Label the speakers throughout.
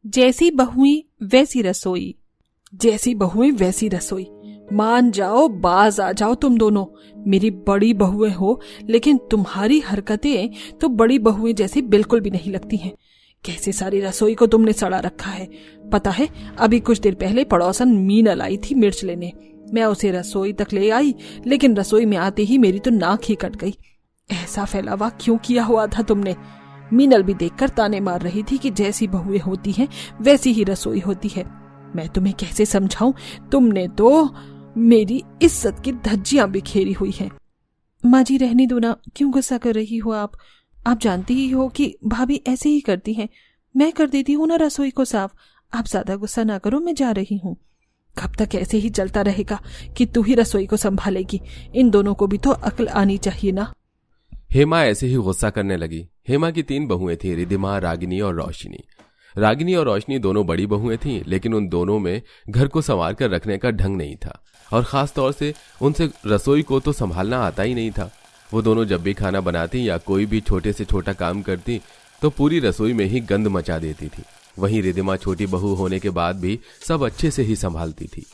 Speaker 1: जैसी बहुएं वैसी रसोई। जैसी बहुएं वैसी रसोई। मान जाओ, बाज आ जाओ तुम दोनों। मेरी बड़ी बहुएं हो, लेकिन तुम्हारी हरकतें तो बड़ी बहुएं जैसी बिल्कुल भी नहीं लगती हैं। कैसे सारी रसोई को तुमने सड़ा रखा है। पता है, अभी कुछ देर पहले पड़ोसन मीनल आई थी मिर्च लेने। मैं उसे रसोई तक ले आई, लेकिन रसोई में आते ही मेरी तो नाक ही कट गई। ऐसा फैलावा क्यों किया हुआ था तुमने? मीनल भी देखकर ताने मार रही थी कि जैसी बहुएं होती हैं वैसी ही रसोई होती है। मैं तुम्हें कैसे समझाऊं, तुमने तो मेरी इज्जत की धज्जियां बिखेरी हुई हैं। माँ जी रहने दो ना, क्यों गुस्सा कर रही हो आप? आप जानती ही हो कि भाभी ऐसे ही करती हैं। मैं कर देती हूँ ना रसोई को साफ। आप ज्यादा गुस्सा ना करो, मैं जा रही हूँ। कब तक ऐसे ही चलता रहेगा कि तू ही रसोई को संभालेगी? इन दोनों को भी तो अक्ल आनी चाहिए ना।
Speaker 2: हेमा ऐसे ही गुस्सा करने लगी। हेमा की 3 बहुएं थीं, रिद्धिमा, रागिनी और रोशनी। रागिनी और रोशनी दोनों बड़ी बहुएं थीं, लेकिन उन दोनों में घर को संवार कर रखने का ढंग नहीं था, और खास तौर से उनसे रसोई को तो संभालना आता ही नहीं था। वो दोनों जब भी खाना बनाती या कोई भी छोटे से छोटा काम करती तो पूरी रसोई में ही गंद मचा देती थी। वहीं रिद्धिमा छोटी बहू होने के बाद भी सब अच्छे से ही संभालती थी।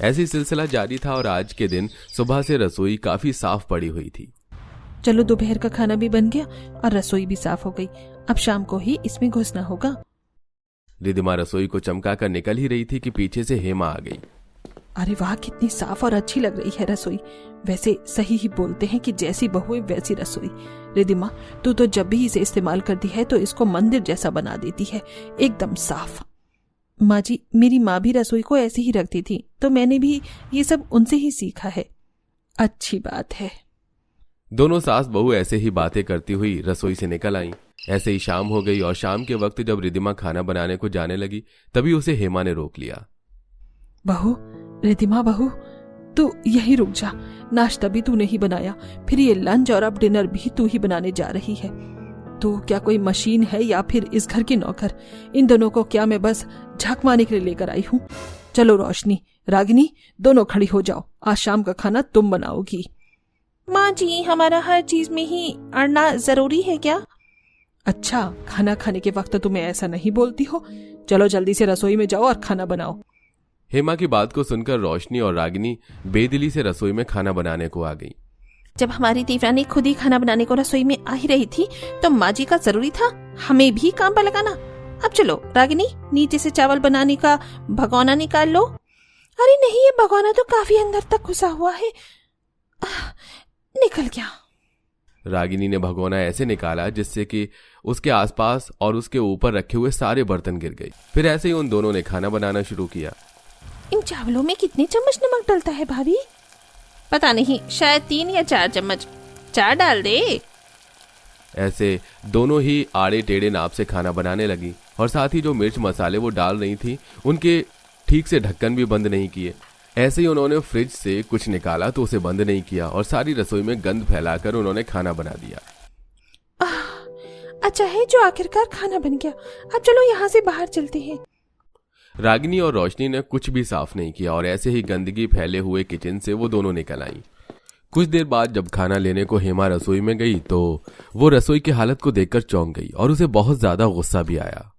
Speaker 2: ऐसी सिलसिला जारी था और आज के दिन सुबह से रसोई काफी साफ पड़ी हुई थी।
Speaker 1: चलो, दोपहर का खाना भी बन गया और रसोई भी साफ हो गई। अब शाम को ही इसमें घुसना होगा।
Speaker 2: रिद्धिमा रसोई को चमका कर निकल ही रही थी कि पीछे से हेमा आ गई।
Speaker 1: अरे वाह, कितनी साफ और अच्छी लग रही है रसोई। वैसे सही ही बोलते हैं कि जैसी बहुएं वैसी रसोई। रिद्धिमा, तू तो जब भी इसे इस्तेमाल करती है तो इसको मंदिर जैसा बना देती है, एकदम साफ। माँ जी, मेरी माँ भी रसोई को ऐसे ही रखती थी, तो मैंने भी ये सब उनसे ही सीखा है। अच्छी बात है।
Speaker 2: दोनों सास बहू ऐसे ही बातें करती हुई रसोई से निकल आईं। ऐसे ही शाम हो गई और शाम के वक्त जब रिद्धिमा खाना बनाने को जाने लगी तभी उसे हेमा ने रोक लिया।
Speaker 1: बहू, रिद्धिमा बहू, तू यही रुक जा। नाश्ता भी तू नहीं बनाया, फिर ये लंच और अब डिनर भी तू ही बनाने जा रही है। तू क्या कोई मशीन है या फिर इस घर की नौकर? इन दोनों को क्या मैं बस झक मारने के लिए लेकर आई हूँ? चलो रोशनी, रागिनी, दोनों खड़ी हो जाओ। आज शाम का खाना तुम बनाओगी।
Speaker 3: माँ जी, हमारा हर चीज में ही अड़ना जरूरी है क्या?
Speaker 1: अच्छा, खाना खाने के वक्त तुम्हें ऐसा नहीं बोलती हो? चलो जल्दी से रसोई में जाओ और खाना बनाओ।
Speaker 2: हेमा की बात को सुनकर रोशनी और रागिनी बेदिली से रसोई में खाना बनाने को आ गई।
Speaker 3: जब हमारी देवरानी खुद ही खाना बनाने को रसोई में आ ही रही थी तो माँ जी का जरूरी था हमें भी काम पर लगाना। अब चलो रागिनी, नीचे से चावल बनाने का भगोना निकाल लो। अरे नहीं, ये भगोना तो काफी अंदर तक घुसा हुआ है। निकल गया।
Speaker 2: रागिनी ने भगोना ऐसे निकाला जिससे कि उसके आसपास और उसके ऊपर रखे हुए सारे बर्तन गिर गए। फिर ऐसे ही उन दोनों ने खाना बनाना शुरू किया।
Speaker 3: इन चावलों में कितने चम्मच नमक डलता है भाभी? पता नहीं, शायद 3 या 4 चम्मच। 4 डाल दे।
Speaker 2: ऐसे दोनों ही आड़े टेढ़े नाप से खाना बनाने लगी और साथ ही जो मिर्च मसाले वो डाल रही थी उनके ठीक से ढक्कन भी बंद नहीं किए। ऐसे ही उन्होंने फ्रिज से कुछ निकाला तो उसे बंद नहीं किया और सारी रसोई में गंद फैलाकर उन्होंने खाना बना दिया।
Speaker 3: अच्छा है जो आखिरकार खाना बन गया। अब चलो यहाँ से बाहर चलते हैं।
Speaker 2: रागिनी और रोशनी ने कुछ भी साफ नहीं किया और ऐसे ही गंदगी फैले हुए किचन से वो दोनों निकल आईं। कुछ देर बाद जब खाना लेने को हेमा रसोई में गई तो वो रसोई की हालत को देखकर चौंक गई और उसे बहुत ज्यादा गुस्सा भी आया।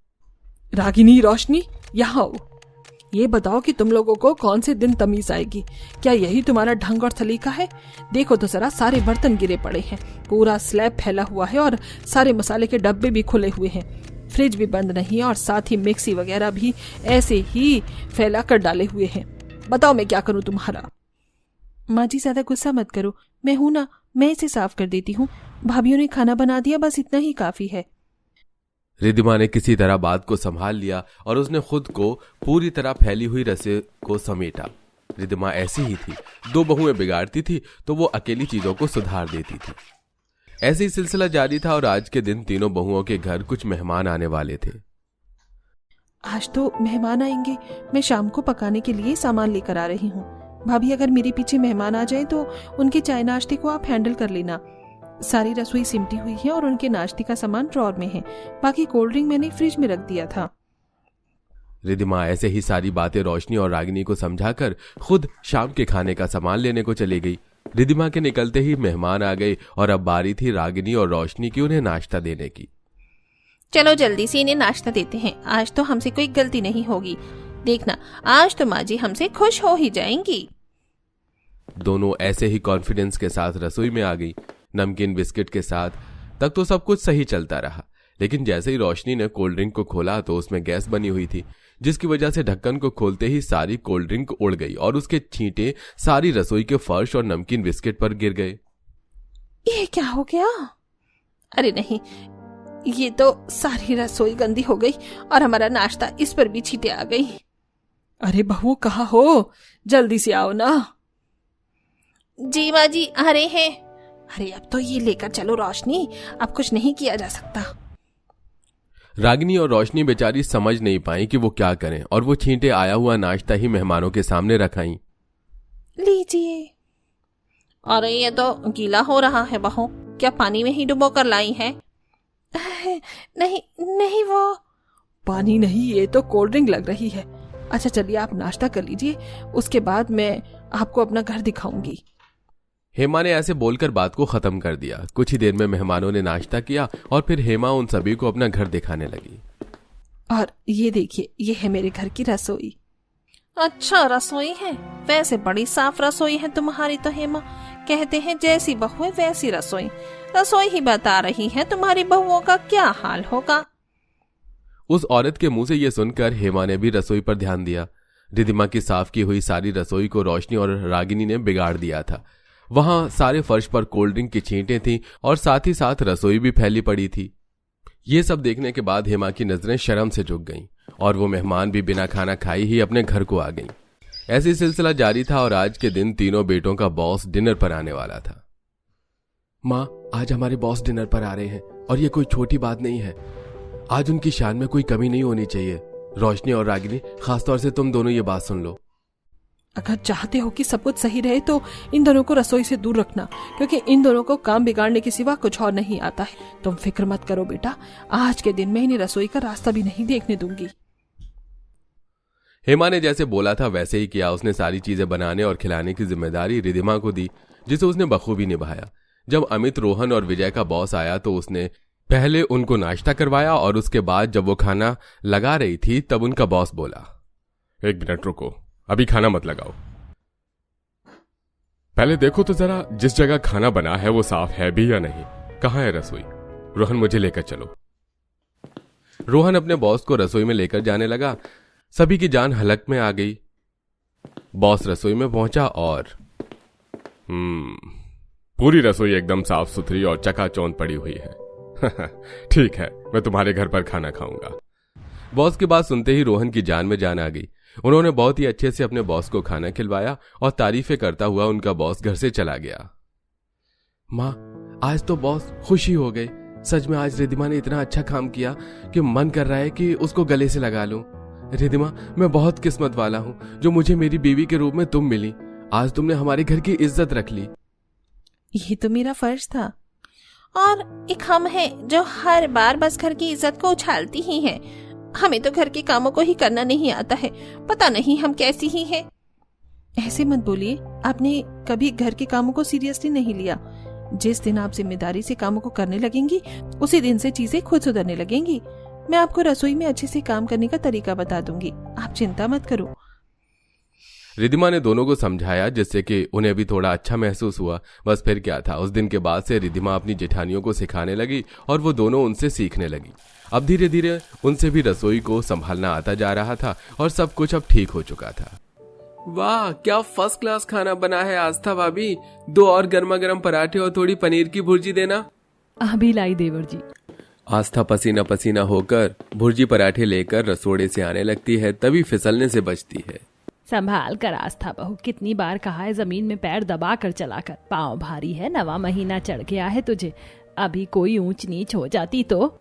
Speaker 1: रागिनी, रोशनी, यहाँ आओ। ये बताओ कि तुम लोगों को कौन से दिन तमीज आएगी? क्या यही तुम्हारा ढंग और सलीका है? देखो तो जरा, सारे बर्तन गिरे पड़े हैं, पूरा स्लैब फैला हुआ है और सारे मसाले के डब्बे भी खुले हुए हैं। फ्रिज भी बंद नहीं है और साथ ही मिक्सी वगैरह भी ऐसे ही फैला कर डाले हुए हैं। बताओ मैं क्या करूं तुम्हारा? माँ जी, ज्यादा गुस्सा मत करो, मैं हूं ना, मैं इसे साफ कर देती हूँ। भाभीयों ने खाना बना दिया, बस इतना ही काफी है।
Speaker 2: रिद्धिमा ने किसी तरह बात को संभाल लिया और उसने खुद को पूरी तरह फैली हुई रसोई को समेटा। रिद्धिमा ऐसी ही थी, 2 बहुएं बिगाड़ती थी तो वो अकेली चीजों को सुधार देती थी। ऐसे ही सिलसिला जारी था और आज के दिन तीनों बहुओं के घर कुछ मेहमान आने वाले थे।
Speaker 1: आज तो मेहमान आएंगे, मैं शाम को पकाने के लिए सामान लेकर आ रही हूँ। भाभी, अगर मेरे पीछे मेहमान आ जाए तो उनके चाय नाश्ते को आप हैंडल कर लेना। सारी रसोई सिमटी हुई है और उनके नाश्ते का सामान ड्रॉर में है, बाकी कोल्ड ड्रिंक मैंने फ्रिज में रख दिया था।
Speaker 2: रिद्धिमा ऐसे ही सारी बातें रोशनी और रागिनी को समझाकर खुद शाम के खाने का सामान लेने को चली गई। रिद्धिमा के निकलते ही मेहमान आ गए और अब बारी थी रागिनी और रोशनी की उन्हें नाश्ता देने की।
Speaker 3: चलो जल्दी से इन्हें नाश्ता देते हैं, आज तो हमसे कोई गलती नहीं होगी। देखना, आज तो माँ जी हमसे खुश हो ही जाएंगी।
Speaker 2: दोनों ऐसे ही कॉन्फिडेंस के साथ रसोई में आ गई, नमकीन बिस्किट के साथ। तक तो सब कुछ सही चलता रहा, लेकिन जैसे ही रोशनी ने कोल्ड ड्रिंक को खोला तो उसमें गैस बनी हुई थी, जिसकी वजह से ढक्कन को खोलते ही सारी कोल्ड ड्रिंक उड़ गई और उसके छींटे सारी रसोई के फर्श और नमकीन बिस्किट पर गिर गए।
Speaker 3: ये क्या हो गया? अरे नहीं, ये तो सारी रसोई गंदी हो गई और हमारा नाश्ता इस पर भी छींटे आ गई।
Speaker 1: अरे बहू कहाँ हो, जल्दी से आओ ना।
Speaker 3: जी माँ जी आ रहे हैं। अरे अब तो ये लेकर चलो रोशनी, अब कुछ नहीं किया जा सकता।
Speaker 2: रागिनी और रोशनी बेचारी समझ नहीं पाई कि वो क्या करें और वो छींटे आया हुआ नाश्ता ही मेहमानों के सामने रखाई।
Speaker 3: लीजिए। अरे ये तो गीला हो रहा है बहू, क्या पानी में ही डुबो कर लाई है? नहीं नहीं, वो
Speaker 1: पानी नहीं, ये तो कोल्ड ड्रिंक लग रही है। अच्छा चलिए आप नाश्ता कर लीजिए, उसके बाद मैं आपको अपना घर दिखाऊंगी।
Speaker 2: हेमा ने ऐसे बोलकर बात को खत्म कर दिया। कुछ ही देर में मेहमानों ने नाश्ता किया और फिर हेमा उन सभी को अपना घर दिखाने लगी।
Speaker 1: और ये देखिए, ये है मेरे घर की रसोई।
Speaker 3: अच्छा रसोई है, वैसे बड़ी साफ रसोई है तुम्हारी तो हेमा। कहते हैं जैसी बहू है वैसी रसोई, रसोई ही बता रही है तुम्हारी बहुओं का क्या हाल होगा।
Speaker 2: उस औरत के मुंह से ये सुनकर हेमा ने भी रसोई पर ध्यान दिया। रिधिमा की साफ की हुई सारी रसोई को रोशनी और रागिनी ने बिगाड़ दिया था। वहां सारे फर्श पर कोल्ड ड्रिंक की छींटें थीं और साथ ही साथ रसोई भी फैली पड़ी थी। ये सब देखने के बाद हेमा की नजरें शर्म से झुक गईं और वो मेहमान भी बिना खाना खाई ही अपने घर को आ गईं। ऐसी सिलसिला जारी था और आज के दिन तीनों बेटों का बॉस डिनर पर आने वाला था। माँ, आज हमारे बॉस डिनर पर आ रहे हैं और ये कोई छोटी बात नहीं है। आज उनकी शान में कोई कमी नहीं होनी चाहिए। रोशनी और रागिनी, खासतौर से तुम दोनों ये बात सुन लो।
Speaker 1: अगर चाहते हो कि सब कुछ सही रहे तो इन दोनों को रसोई से दूर रखना, क्योंकि इन दोनों को काम बिगाड़ने के सिवा कुछ और नहीं आता है। तुम फिक्र मत करो बेटा, आज के दिन मैं इन्हें रसोई का रास्ता भी नहीं देखने दूंगी।
Speaker 2: हेमा ने जैसे बोला था वैसे ही किया। उसने सारी चीजें बनाने और खिलाने की जिम्मेदारी रिधिमा को दी, जिसे उसने बखूबी निभाया। जब अमित, रोहन और विजय का बॉस आया तो उसने पहले उनको नाश्ता करवाया और उसके बाद जब वो खाना लगा रही थी तब उनका बॉस बोला, 1 मिनट रुको, अभी खाना मत लगाओ। पहले देखो तो जरा जिस जगह खाना बना है वो साफ है भी या नहीं। कहाँ है रसोई? रोहन, मुझे लेकर चलो। रोहन अपने बॉस को रसोई में लेकर जाने लगा। सभी की जान हलक में आ गई। बॉस रसोई में पहुंचा और पूरी रसोई एकदम साफ सुथरी और चकाचौंध पड़ी हुई है। ठीक है, मैं तुम्हारे घर पर खाना खाऊंगा। बॉस की बात सुनते ही रोहन की जान में जान आ गई। उन्होंने बहुत ही अच्छे से अपने बॉस को खाना खिलवाया और तारीफें करता हुआ उनका बॉस घर से चला गया। माँ, आज तो बॉस खुशी हो गए। सच में आज रिधिमा ने इतना अच्छा काम किया कि मन कर रहा है कि उसको गले से लगा लूं। रिधिमा, मैं बहुत किस्मत वाला हूं जो मुझे मेरी बीवी के रूप में तुम मिली। आज तुमने हमारे घर की इज्जत रख ली।
Speaker 3: ये तो मेरा फर्ज था, और एक हम हैं जो हर बार बस घर की इज्जत को उछालती ही हैं। हमें तो घर के कामों को ही करना नहीं आता है, पता नहीं हम कैसी ही हैं। ऐसे मत बोलिए, आपने कभी घर के कामों को सीरियसली नहीं लिया। जिस दिन आप जिम्मेदारी से कामों को करने लगेंगी उसी दिन से चीजें खुद सुधरने लगेंगी। मैं आपको रसोई में अच्छे से काम करने का तरीका बता दूंगी, आप चिंता मत करो।
Speaker 2: रिधिमा ने दोनों को समझाया, जिससे कि उन्हें भी थोड़ा अच्छा महसूस हुआ। बस फिर क्या था, उस दिन के बाद से रिधिमा अपनी जेठानियों को सिखाने लगी और वो दोनों उनसे सीखने लगी। अब धीरे धीरे उनसे भी रसोई को संभालना आता जा रहा था और सब कुछ अब ठीक हो चुका था। वाह, क्या फर्स्ट क्लास खाना बना है आस्था भाभी। 2 और गर्मा गर्म पराठे और थोड़ी पनीर की भुर्जी देना।
Speaker 1: अभी लाई देवर जी।
Speaker 2: आस्था पसीना पसीना होकर भुर्जी पराठे लेकर रसोड़े से आने लगती है, तभी फिसलने से बचती है।
Speaker 4: संभाल कर आस्था बहू, कितनी बार कहा है जमीन में पैर दबा कर चला कर। पाँव भारी है, 9वां महीना चढ़ गया है तुझे, अभी कोई ऊंच नीच हो जाती तो।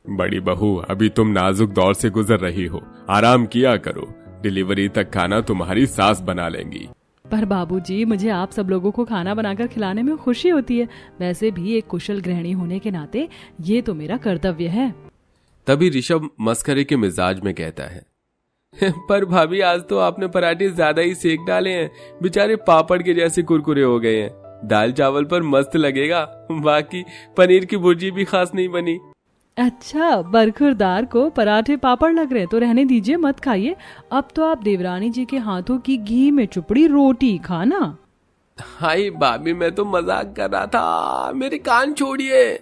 Speaker 2: बड़ी बहू, अभी तुम नाजुक दौर से गुजर रही हो, आराम किया करो। डिलीवरी तक खाना तुम्हारी सास बना लेंगी।
Speaker 4: पर बाबूजी, मुझे आप सब लोगों को खाना बनाकर खिलाने में खुशी होती है। वैसे भी एक कुशल गृहिणी होने के नाते ये तो मेरा कर्तव्य है।
Speaker 2: तभी ऋषभ मस्करे के मिजाज में कहता है, पर भाभी आज तो आपने पराठे ज्यादा ही सेक डाले हैं, बेचारे पापड़ के जैसे कुरकुरे हो गए हैं। दाल चावल पर मस्त लगेगा, बाकी पनीर की भुर्जी भी खास नहीं बनी।
Speaker 4: अच्छा, बरखुरदार को पराठे पापड़ लग रहे, तो रहने दीजिए, मत खाइए। अब तो आप देवरानी जी के हाथों की घी में चुपड़ी रोटी खाना।
Speaker 2: हाय भाभी, मैं तो मजाक कर रहा था, मेरे कान छोड़िए।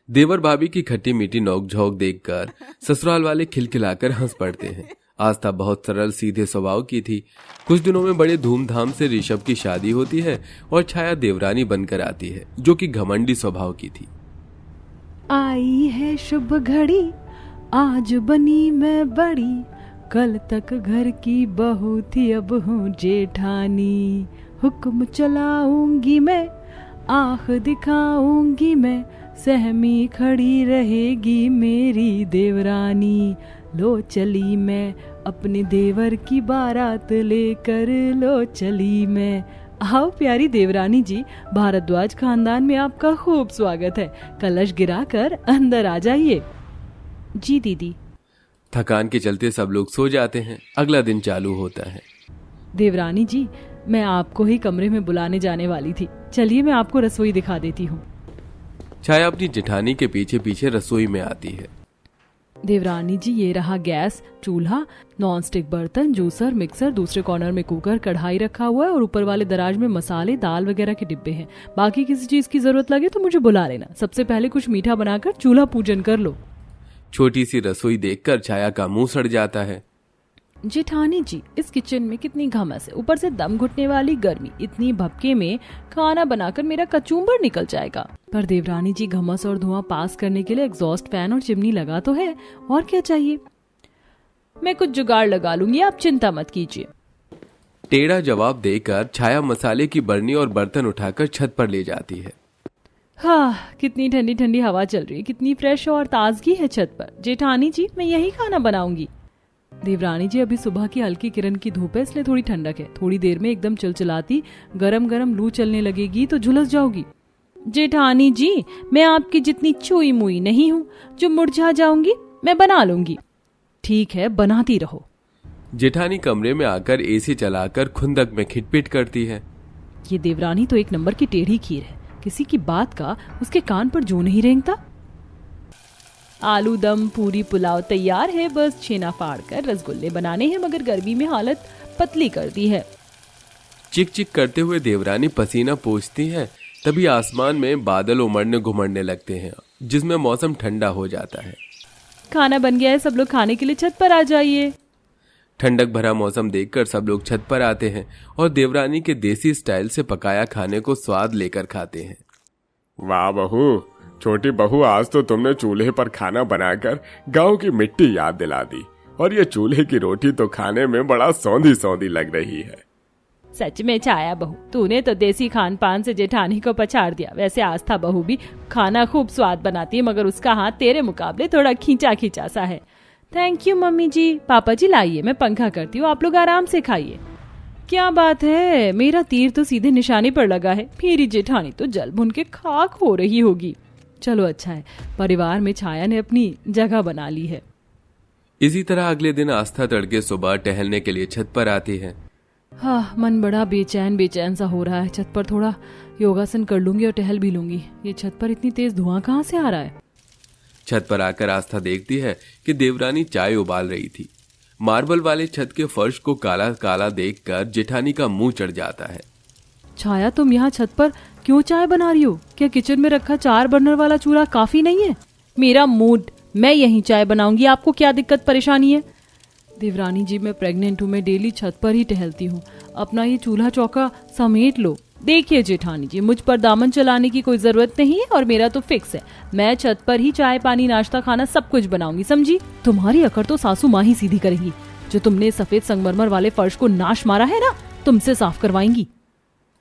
Speaker 2: देवर भाभी की खट्टी मीठी नोक-झोंक देखकर ससुराल वाले खिलखिलाकर हंस पड़ते हैं। आस्था बहुत सरल सीधे स्वभाव की थी। कुछ दिनों में बड़े धूमधाम से ऋषभ की शादी होती है और छाया देवरानी बनकर आती है, जो कि घमंडी स्वभाव की थी।
Speaker 4: आई है शुभ घड़ी, आज बनी मैं बड़ी, कल तक घर की बहू थी, अब हूँ जेठानी। हुक्म चलाऊंगी मैं, आंख दिखाऊंगी मैं, सहमी खड़ी रहेगी मेरी देवरानी। लो चली मैं अपने देवर की बारात लेकर, लो चली मैं। आओ प्यारी देवरानी जी, भारद्वाज खानदान में आपका खूब स्वागत है। कलश गिराकर अंदर आ जाइए। जी दीदी।
Speaker 2: थकान के चलते सब लोग सो जाते हैं। अगला दिन चालू होता है।
Speaker 4: देवरानी जी, मैं आपको ही कमरे में बुलाने जाने वाली थी, चलिए मैं आपको रसोई दिखा देती हूँ।
Speaker 2: छाया अपनी जेठानी के पीछे पीछे रसोई में आती है।
Speaker 4: देवरानी जी, ये रहा गैस, चूल्हा, नॉनस्टिक बर्तन, जूसर, मिक्सर, दूसरे कॉर्नर में कुकर, कढ़ाई रखा हुआ है और ऊपर वाले दराज में मसाले, दाल वगैरह के डिब्बे हैं। बाकी किसी चीज की जरूरत लगे तो मुझे बुला लेना। सबसे पहले कुछ मीठा बनाकर चूल्हा पूजन कर लो।
Speaker 2: छोटी सी रसोई देखकर छाया का मुंह सड़ जाता है।
Speaker 4: जेठानी जी, इस किचन में कितनी घमस है, ऊपर से दम घुटने वाली गर्मी, इतनी भपके में खाना बनाकर मेरा कचूंबर निकल जाएगा। पर देवरानी जी, घमस और धुआं पास करने के लिए एग्जॉस्ट फैन और चिमनी लगा तो है, और क्या चाहिए? मैं कुछ जुगाड़ लगा लूंगी, आप चिंता मत कीजिए।
Speaker 2: टेढ़ा जवाब देकर छाया मसाले की बरनी और बर्तन उठाकर छत पर ले जाती है।
Speaker 4: हाँ, कितनी ठंडी ठंडी हवा चल रही है, कितनी फ्रेश और ताजगी है छत पर। जेठानी जी, मैं यही खाना बनाऊंगी। देवरानी जी, अभी सुबह की हल्की किरण की धूप है, इसलिए थोड़ी ठंडक है। थोड़ी देर में एकदम चिलचिलाती गरम गरम लू चलने लगेगी तो झुलस जाओगी। जेठानी जी, मैं आपकी जितनी छुई मुई नहीं हूँ जो मुरझा जाऊंगी, मैं बना लूंगी। ठीक है, बनाती रहो।
Speaker 2: जेठानी कमरे में आकर एसी चलाकर खुंदक में खिटपिट करती है।
Speaker 4: ये देवरानी तो एक नंबर की टेढ़ी खीर है, किसी की बात का उसके कान पर जो नहीं रेंगता। आलू दम पूरी पुलाव तैयार है, बस छेना फाड़ कर रसगुल्ले बनाने हैं, मगर गर्मी में हालत पतली कर दी है।
Speaker 2: चिक चिक करते हुए देवरानी पसीना पोंछती है। तभी आसमान में बादल उमड़ने घुमड़ने लगते हैं, जिसमें मौसम ठंडा हो जाता है।
Speaker 4: खाना बन गया है, सब लोग खाने के लिए छत पर आ जाइए।
Speaker 2: ठंडक भरा मौसम देखकर सब लोग छत पर आते हैं और देवरानी के देसी स्टाइल से पकाया खाने को स्वाद लेकर खाते हैं।
Speaker 5: वाह बहू, छोटी बहू, आज तो तुमने चूल्हे पर खाना बनाकर गांव की मिट्टी याद दिला दी। और ये चूल्हे की रोटी तो खाने में बड़ा सौंधी सौंधी लग रही है।
Speaker 4: सच में छाया बहू, तूने तो देसी खान पान से जेठानी को पछाड़ दिया। वैसे आस्था बहू भी खाना खूब स्वाद बनाती है, मगर उसका हाथ तेरे मुकाबले थोड़ा खींचा खींचा सा है। थैंक यू मम्मी जी। पापा जी लाइए, मैं पंखा करती हूँ, आप लोग आराम से खाइए। क्या बात है, मेरा तीर तो सीधे निशाने पर लगा है। मेरी जेठानी तो जल भुन के खाक हो रही होगी। चलो अच्छा है, परिवार में छाया ने अपनी जगह बना ली है।
Speaker 2: इसी तरह अगले दिन आस्था तड़के सुबह टहलने के लिए छत पर आती है।
Speaker 4: हाँ, मन बड़ा बेचैन बेचैन सा हो रहा है। छत पर थोड़ा योगासन कर लूंगी और टहल भी लूंगी। ये छत पर इतनी तेज धुआं कहाँ से आ रहा है?
Speaker 2: छत पर आकर आस्था देखती है कि देवरानी चाय उबाल रही थी। मार्बल वाले छत के फर्श को काला काला देखकर जेठानी का मुंह चढ़ जाता है।
Speaker 4: छाया, तुम यहाँ छत पर क्यों चाय बना रही हो? क्या किचन में रखा 4 बर्नर वाला चूल्हा काफी नहीं है? मेरा मूड, मैं यहीं चाय बनाऊंगी, आपको क्या दिक्कत परेशानी है? देवरानी जी, मैं प्रेग्नेंट हूँ, मैं डेली छत पर ही टहलती हूँ। अपना ये चूल्हा चौका समेट लो। देखिए जेठानी जी, मुझ पर दामन चलाने की कोई जरूरत नहीं है और मेरा तो फिक्स है, मैं छत पर ही चाय पानी नाश्ता खाना सब कुछ बनाऊंगी, समझी? तुम्हारी अकड़ तो सासू माँ ही सीधी करेंगी। जो तुमने सफेद संगमरमर वाले फर्श को नाश मारा है ना, तुमसे साफ करवाएंगी।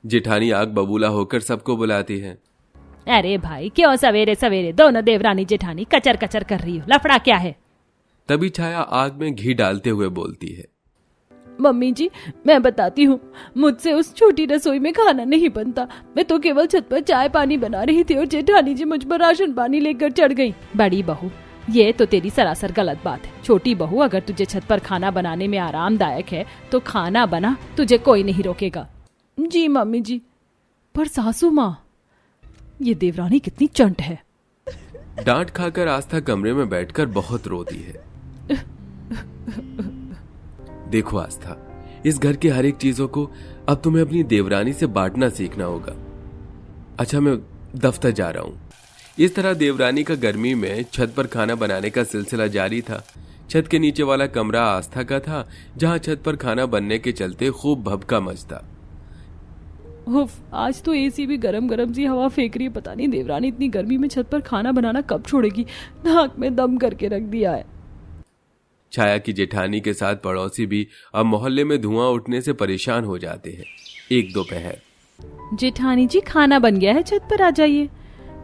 Speaker 2: जेठानी आग बबूला होकर सबको बुलाती है।
Speaker 4: अरे भाई, क्यों सवेरे सवेरे दोनों देवरानी जेठानी कचर कचर कर रही हो? लफड़ा क्या है?
Speaker 2: तभी छाया आग में घी डालते हुए बोलती है।
Speaker 4: मम्मी जी, मैं बताती हूँ, मुझसे उस छोटी रसोई में खाना नहीं बनता। मैं तो केवल छत पर चाय पानी बना रही थी और जेठानी जी मुझ पर राशन पानी लेकर चढ़ गई। बड़ी बहू, ये तो तेरी सरासर गलत बात है। छोटी बहू, अगर तुझे छत पर खाना बनाने में आरामदायक है तो खाना बना, तुझे कोई नहीं रोकेगा। जी मम्मी जी। पर सासू माँ, ये देवरानी कितनी चंट है।
Speaker 2: डांट खाकर आस्था कमरे में बैठकर बहुत रोती है। देखो आस्था, इस घर के हर एक चीजों को अब तुम्हें अपनी देवरानी से बांटना सीखना होगा। अच्छा, मैं दफ्तर जा रहा हूं। इस तरह देवरानी का गर्मी में छत पर खाना बनाने का सिलसिला जारी था। छत के नीचे वाला कमरा आस्था का था, जहां छत पर खाना बनने के चलते खूब भभका मचता।
Speaker 4: उफ, आज तो एसी भी गरम गरम सी हवा फेंक रही है। पता नहीं देवरानी इतनी गर्मी में छत पर खाना बनाना कब छोड़ेगी। नाक में दम करके रख दिया है।
Speaker 2: छाया की जेठानी के साथ पड़ोसी भी अब मोहल्ले में धुआं उठने से परेशान हो जाते हैं। एक दोपहर,
Speaker 4: जेठानी जी खाना बन गया है, छत पर आ जाइए।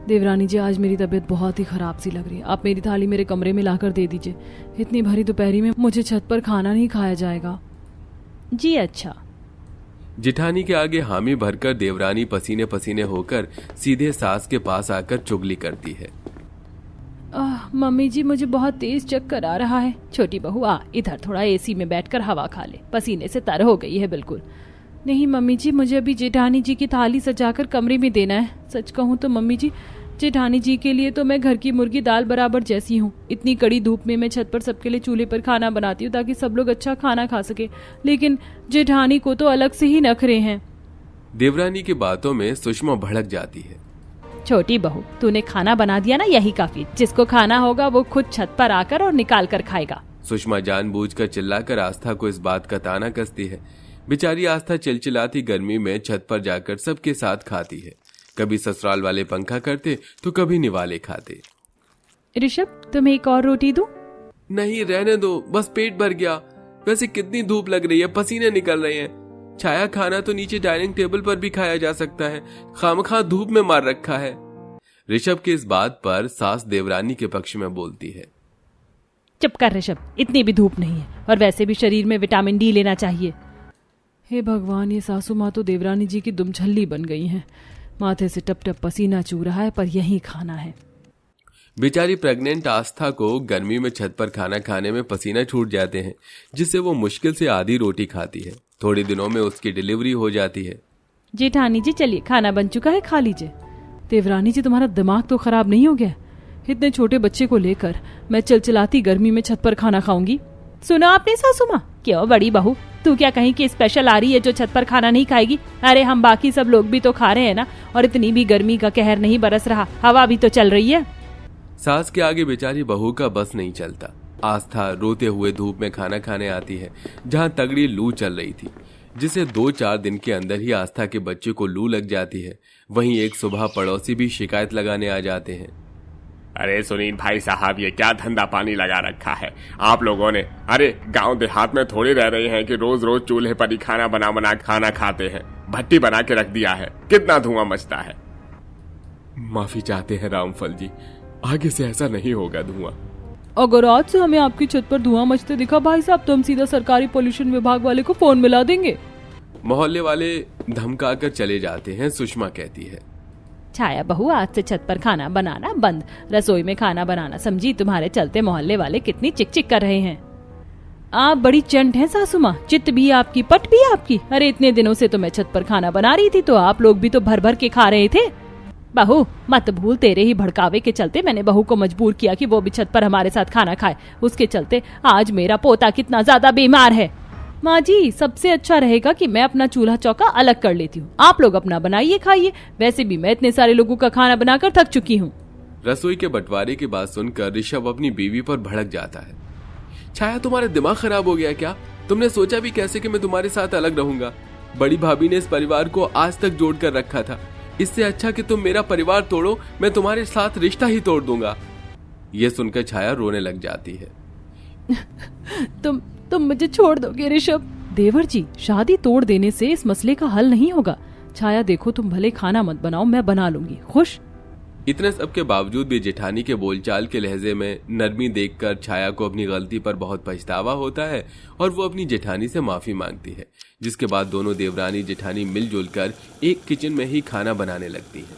Speaker 4: देवरानी जी, आज मेरी तबीयत बहुत ही खराब सी लग रही है। आप मेरी थाली मेरे कमरे में लाकर दे दीजिए। इतनी भरी दोपहरी में मुझे छत पर खाना नहीं खाया जाएगा। जी अच्छा।
Speaker 2: जेठानी के आगे हामी भरकर देवरानी पसीने पसीने होकर सीधे सास के पास आकर चुगली करती है।
Speaker 4: मम्मी जी, मुझे बहुत तेज चक्कर आ रहा है। छोटी बहू, आ इधर थोड़ा एसी में बैठकर हवा खा ले, पसीने से तर हो गई है बिल्कुल। नहीं मम्मी जी, मुझे अभी जेठानी जी की थाली सजाकर कमरे में देना है। सच कहूँ तो मम्मी जी, जेठानी जी के लिए तो मैं घर की मुर्गी दाल बराबर जैसी हूँ। इतनी कड़ी धूप में मैं छत पर सबके लिए चूल्हे पर खाना बनाती हूँ ताकि सब लोग अच्छा खाना खा सके, लेकिन जेठानी को तो अलग से ही नखरे हैं।
Speaker 2: देवरानी की बातों में सुषमा भड़क जाती है।
Speaker 4: छोटी बहू, तूने खाना बना दिया ना, यही काफी। जिसको खाना होगा वो खुद छत पर आकर और निकाल कर खाएगा।
Speaker 2: सुषमा जानबूझकर चिल्लाकर आस्था को इस बात का ताना कसती है। बेचारी आस्था चिलचिलाती गर्मी में छत पर जाकर सबके साथ खाती है। कभी ससुराल वाले पंखा करते तो कभी निवाले खाते।
Speaker 4: ऋषभ, तुम्हें एक और रोटी दूं?
Speaker 2: नहीं, रहने दो, बस पेट भर गया। वैसे कितनी धूप लग रही है, पसीने निकल रहे हैं। छाया, खाना तो नीचे डाइनिंग टेबल पर भी खाया जा सकता है, खामखा धूप में मार रखा है। ऋषभ की इस बात पर सास देवरानी के पक्ष में बोलती है।
Speaker 4: चुप कर ऋषभ, इतनी भी धूप नहीं है, और वैसे भी शरीर में विटामिन डी लेना चाहिए। हे भगवान, ये सासू माँ तो देवरानी जी की दुमछल्ली बन गई हैं। माथे से टप टप पसीना चू रहा है, पर यही खाना है।
Speaker 2: बेचारी प्रेग्नेंट आस्था को गर्मी में छत पर खाना खाने में पसीना छूट जाते हैं, जिससे वो मुश्किल से आधी रोटी खाती है। थोड़ी दिनों में उसकी डिलीवरी हो जाती है।
Speaker 4: जेठानी जी, चलिए, खाना बन चुका है, खा लीजिए। देवरानी जी, तुम्हारा दिमाग तो खराब नहीं हो गया? इतने छोटे बच्चे को लेकर मैं चिलचिलाती गर्मी में छत पर खाना खाऊंगी? सुना आपने सासू माँ? क्यों बड़ी बहू, तू क्या कहीं की स्पेशल आ रही है जो छत पर खाना नहीं खाएगी? अरे हम बाकी सब लोग भी तो खा रहे हैं ना, और इतनी भी गर्मी का कहर नहीं बरस रहा, हवा भी तो चल रही है।
Speaker 2: सास के आगे बेचारी बहू का बस नहीं चलता। आस्था रोते हुए धूप में खाना खाने आती है, जहां तगड़ी लू चल रही थी, जिसे 2-4 दिन के अंदर ही आस्था के बच्चे को लू लग जाती है। वहीं एक सुबह पड़ोसी भी शिकायत लगाने आ जाते हैं।
Speaker 5: अरे सुनील भाई साहब, ये क्या धंधा पानी लगा रखा है आप लोगों ने? अरे गांव देहात में थोड़ी रह रहे हैं कि रोज रोज चूल्हे पर ही खाना बना खाना खाते हैं। भट्टी बना के रख दिया है, कितना धुआं मचता है। माफी चाहते हैं रामफल जी, आगे से ऐसा नहीं होगा धुआं।
Speaker 4: अगर आज से हमें आपकी छत पर धुआं मचते दिखा भाई साहब, तो हम सीधा सरकारी पोल्यूशन विभाग वाले को फोन मिला देंगे।
Speaker 2: मोहल्ले वाले धमका कर चले जाते हैं। सुषमा कहती है,
Speaker 4: छाया बहू, आज से छत पर खाना बनाना बंद, रसोई में खाना बनाना समझी। तुम्हारे चलते मोहल्ले वाले कितनी चिक चिक कर रहे हैं। आप बड़ी चंट हैं सासू माँ, चित्त भी आपकी, पट भी आपकी। अरे इतने दिनों से तो मैं छत पर खाना बना रही थी, तो आप लोग भी तो भर भर के खा रहे थे। बहू मत भूल, तेरे ही भड़कावे के चलते मैंने बहू को मजबूर किया कि वो भी छत पर हमारे साथ खाना खाए। उसके चलते आज मेरा पोता कितना ज्यादा बीमार है। माँ जी, सबसे अच्छा रहेगा कि मैं अपना चूल्हा चौका अलग कर लेती हूँ, आप लोग अपना बनाइए खाइए। वैसे भी मैं इतने सारे लोगों का खाना बनाकर थक चुकी हूँ।
Speaker 2: रसोई के बंटवारे की बात सुनकर ऋषभ अपनी बीवी पर भड़क जाता है। छाया, तुम्हारा दिमाग खराब हो गया क्या? तुमने सोचा भी कैसे कि मैं तुम्हारे साथ अलग रहूंगा? बड़ी भाभी ने इस परिवार को आज तक जोड़ कर रखा था। इससे अच्छा कि तुम मेरा परिवार तोड़ो, मैं तुम्हारे साथ रिश्ता ही तोड़ दूंगा। ये सुनकर छाया रोने लग जाती है।
Speaker 4: तुम मुझे छोड़ दोगे ऋषभ? देवर जी, शादी तोड़ देने से इस मसले का हल नहीं होगा। छाया देखो, तुम भले खाना मत बनाओ, मैं बना लूंगी, खुश?
Speaker 2: इतने सब के बावजूद भी जेठानी के बोलचाल के लहजे में नरमी देखकर छाया को अपनी गलती पर बहुत पछतावा होता है और वो अपनी जेठानी से माफी मांगती है, जिसके बाद दोनों देवरानी जेठानी मिलजुल कर एक किचन में ही खाना बनाने लगती हैं।